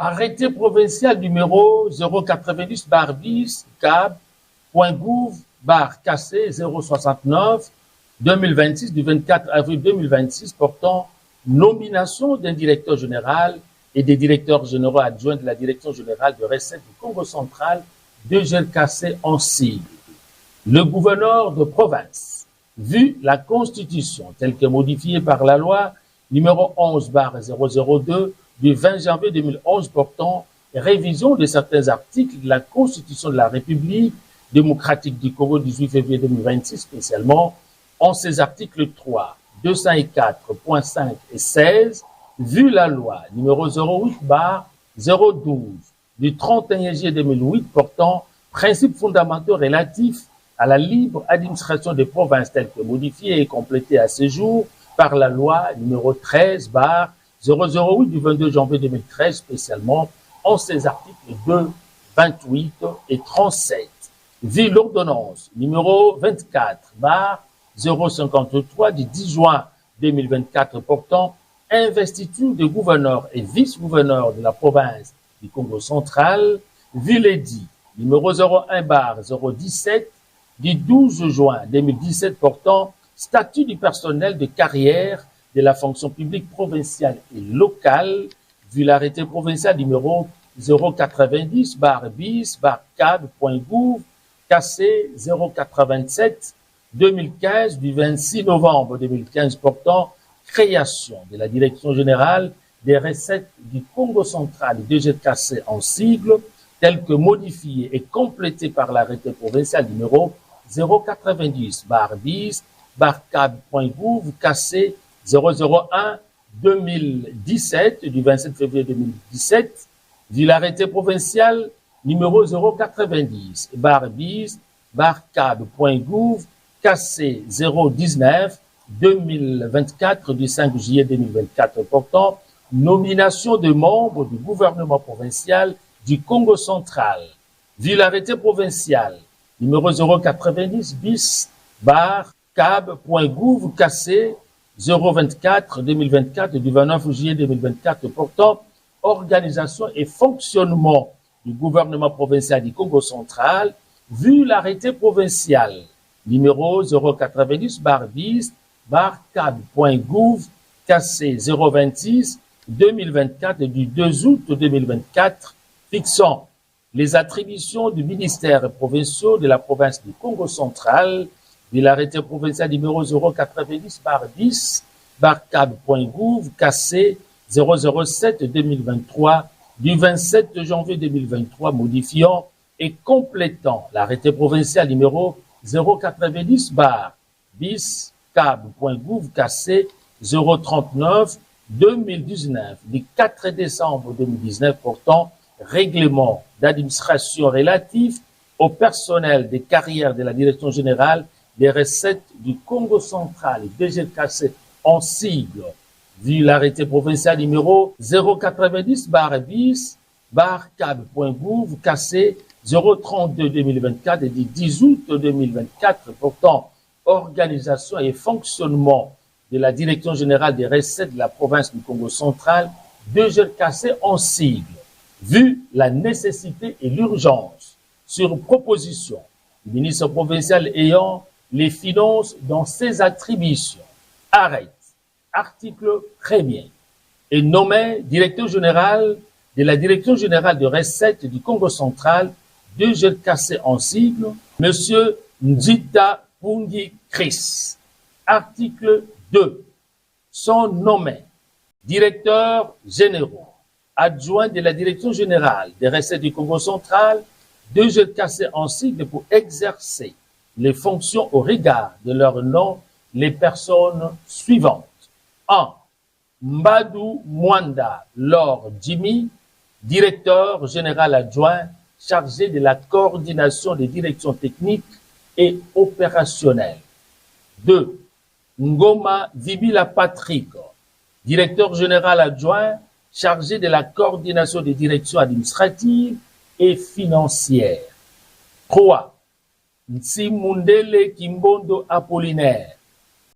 Arrêté provincial numéro 090/bis cab.gouv/KC 069 2026 du 24 avril 2026 portant nomination d'un directeur général et des directeurs généraux adjoints de la Direction générale de recettes du Congo central, DGRKC en sigle. Le gouverneur de province, vu la Constitution telle que modifiée par la loi numéro 11/002 du 20 janvier 2011 portant révision de certains articles de la Constitution de la République démocratique du Congo 18 février 2026 spécialement en ses articles 3, 204.5 et 16, vu la loi numéro 08/012 du 31 juillet 2008 portant principes fondamentaux relatifs à la libre administration des provinces telles que modifiées et complétées à ce jour par la loi numéro 13/008 du 22 janvier 2013 spécialement en ses articles 2, 28 et 37. Vu l'ordonnance numéro 24/053 du 10 juin 2024 portant investiture de gouverneurs et vice-gouverneurs de la province du Congo central, vu l'édit numéro 01/017 du 12 juin 2017 portant statut du personnel de carrière de la fonction publique provinciale et locale, vu l'arrêté provincial numéro 090/bis cab.gouv/KC 087 2015 du 26 novembre 2015 portant création de la Direction générale des recettes du Congo central et DGRKC en sigle, tel que modifié et complété par l'arrêté provincial numéro 090/bis cab.gouv/KC 001 2017 du 27 février 2017, vu l'arrêté provincial numéro 090/bis cab.gouv/KC 019 2024 du 5 juillet 2024 portant nomination de membres du gouvernement provincial du Congo central, vu l'arrêté provincial numéro 090/bis cab.gouv/KC 024 2024 du 29 juillet 2024 portant organisation et fonctionnement du gouvernement provincial du Congo central, vu l'arrêté provincial numéro 090/bis cab.gouv/KC 026 2024 du 2 août 2024 fixant les attributions du ministère provincial de la province du Congo central, vu l'arrêté provincial numéro 090/bis cab.gouv/KC 007 2023 du 27 janvier 2023 modifiant et complétant l'arrêté provincial numéro 090/bis cab.gouv/KC 039 2019 du 4 décembre 2019 portant règlement d'administration relatif au personnel des carrières de la Direction générale des recettes du Congo central, DGRKC en sigle, vu l'arrêté provincial numéro 090/bis cab.gouv/KC 032 2024 et du 10 août 2024 portant organisation et fonctionnement de la Direction générale des recettes de la province du Congo central, DGRKC en sigle, vu la nécessité et l'urgence, sur proposition du ministre provincial ayant les finances dans ses attributions, arrête, article 1er, et nommé directeur général de la Direction générale de recettes du Congo central, DGRKC en sigle, M. Nzita Pungi Chris. Article 2. Sont nommés directeurs généraux adjoints de la Direction générale des recettes du Congo central, DGRKC en sigle pour exercer les fonctions au regard de leur nom les personnes suivantes. 1. Mbadou Mwanda Lord Jimmy, directeur général adjoint chargé de la coordination des directions techniques et opérationnelles. 2. Ngoma Vibila Patrick, directeur général adjoint chargé de la coordination des directions administratives et financières. 3. Nsimundele Kimbondo Apollinaire,